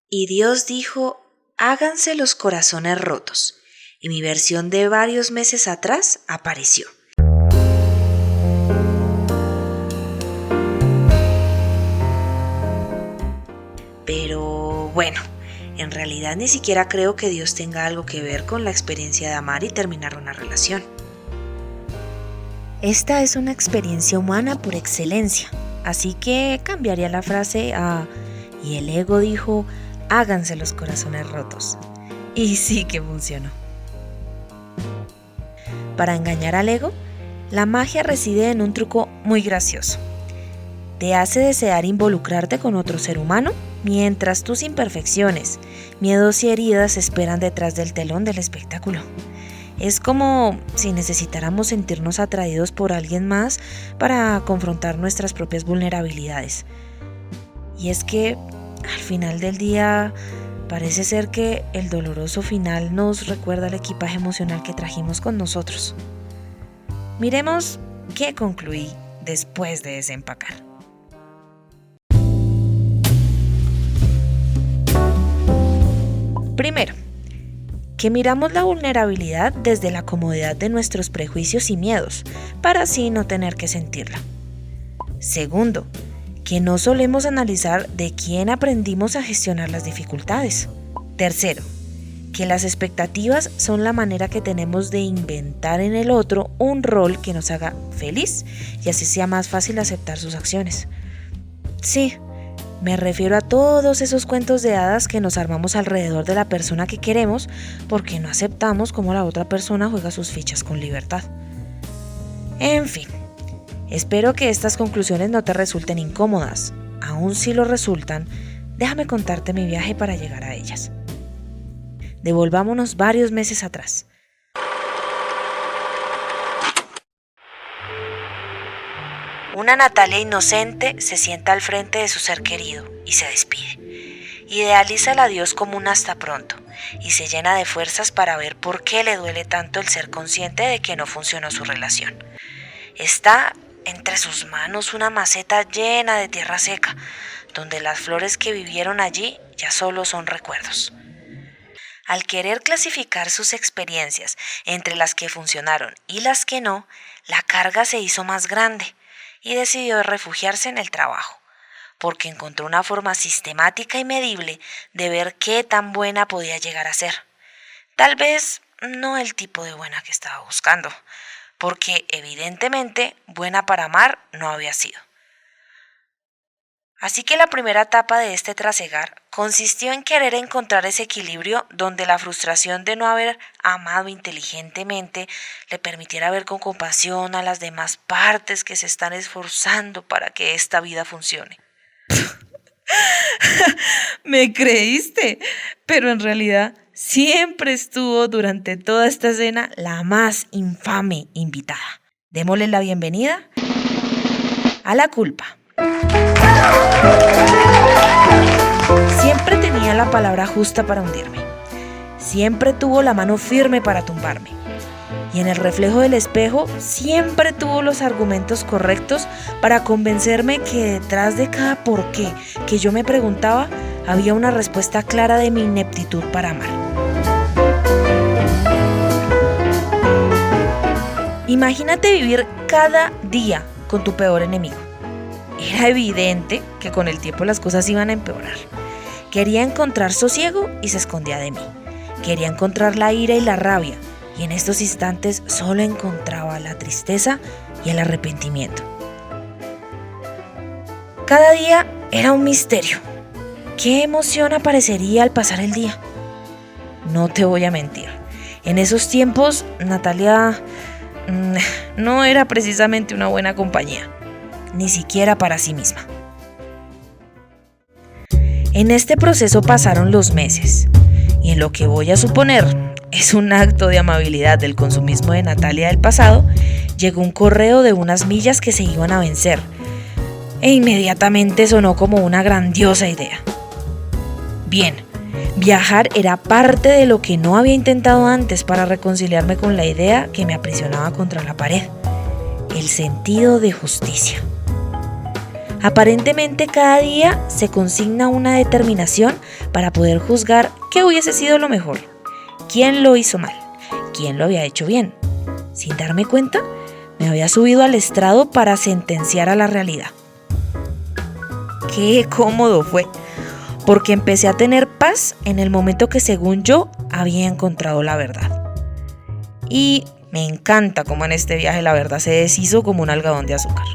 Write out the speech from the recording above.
Y Dios dijo, háganse los corazones rotos. Y mi versión de varios meses atrás apareció. Pero bueno, en realidad ni siquiera creo que Dios tenga algo que ver con la experiencia de amar y terminar una relación. Esta es una experiencia humana por excelencia, así que cambiaría la frase a y el ego dijo, háganse los corazones rotos. Y sí que funcionó. Para engañar al ego, la magia reside en un truco muy gracioso. Te hace desear involucrarte con otro ser humano mientras tus imperfecciones, miedos y heridas esperan detrás del telón del espectáculo. Es como si necesitáramos sentirnos atraídos por alguien más para confrontar nuestras propias vulnerabilidades. Y es que, al final del día, parece ser que el doloroso final nos recuerda el equipaje emocional que trajimos con nosotros. Miremos qué concluí después de desempacar. Primero, que miramos la vulnerabilidad desde la comodidad de nuestros prejuicios y miedos, para así no tener que sentirla. Segundo, que no solemos analizar de quién aprendimos a gestionar las dificultades. Tercero, que las expectativas son la manera que tenemos de inventar en el otro un rol que nos haga feliz y así sea más fácil aceptar sus acciones. Sí, me refiero a todos esos cuentos de hadas que nos armamos alrededor de la persona que queremos porque no aceptamos cómo la otra persona juega sus fichas con libertad. En fin, espero que estas conclusiones no te resulten incómodas. Aún si lo resultan, déjame contarte mi viaje para llegar a ellas. Devolvámonos varios meses atrás. Una Natalia inocente se sienta al frente de su ser querido y se despide. Idealiza al adiós como un hasta pronto y se llena de fuerzas para ver por qué le duele tanto el ser consciente de que no funcionó su relación. Está entre sus manos una maceta llena de tierra seca, donde las flores que vivieron allí ya solo son recuerdos. Al querer clasificar sus experiencias entre las que funcionaron y las que no, la carga se hizo más grande y decidió refugiarse en el trabajo, porque encontró una forma sistemática y medible de ver qué tan buena podía llegar a ser. Tal vez no el tipo de buena que estaba buscando, porque evidentemente buena para amar no había sido. Así que la primera etapa de este trasegar consistió en querer encontrar ese equilibrio donde la frustración de no haber amado inteligentemente le permitiera ver con compasión a las demás partes que se están esforzando para que esta vida funcione. Me creíste, pero en realidad siempre estuvo durante toda esta escena la más infame invitada. Démosle la bienvenida a la culpa. Siempre tenía la palabra justa para hundirme. Siempre tuvo la mano firme para tumbarme. Y en el reflejo del espejo siempre tuvo los argumentos correctos para convencerme que detrás de cada porqué que yo me preguntaba había una respuesta clara de mi ineptitud para amar. Imagínate vivir cada día con tu peor enemigo. Era evidente que con el tiempo las cosas iban a empeorar. Quería encontrar sosiego y se escondía de mí. Quería encontrar la ira y la rabia, y en estos instantes solo encontraba la tristeza y el arrepentimiento. Cada día era un misterio. ¿Qué emoción aparecería al pasar el día? No te voy a mentir. En esos tiempos, Natalia no era precisamente una buena compañía. Ni siquiera para sí misma. En este proceso pasaron los meses, y en lo que voy a suponer es un acto de amabilidad del consumismo de Natalia del pasado, llegó un correo de unas millas que se iban a vencer, e inmediatamente sonó como una grandiosa idea. Bien, viajar era parte de lo que no había intentado antes para reconciliarme con la idea que me aprisionaba contra la pared, el sentido de justicia. Aparentemente cada día se consigna una determinación para poder juzgar qué hubiese sido lo mejor, quién lo hizo mal, quién lo había hecho bien. Sin darme cuenta, me había subido al estrado para sentenciar a la realidad. Qué cómodo fue, porque empecé a tener paz en el momento que según yo había encontrado la verdad. Y me encanta cómo en este viaje la verdad se deshizo como un algodón de azúcar.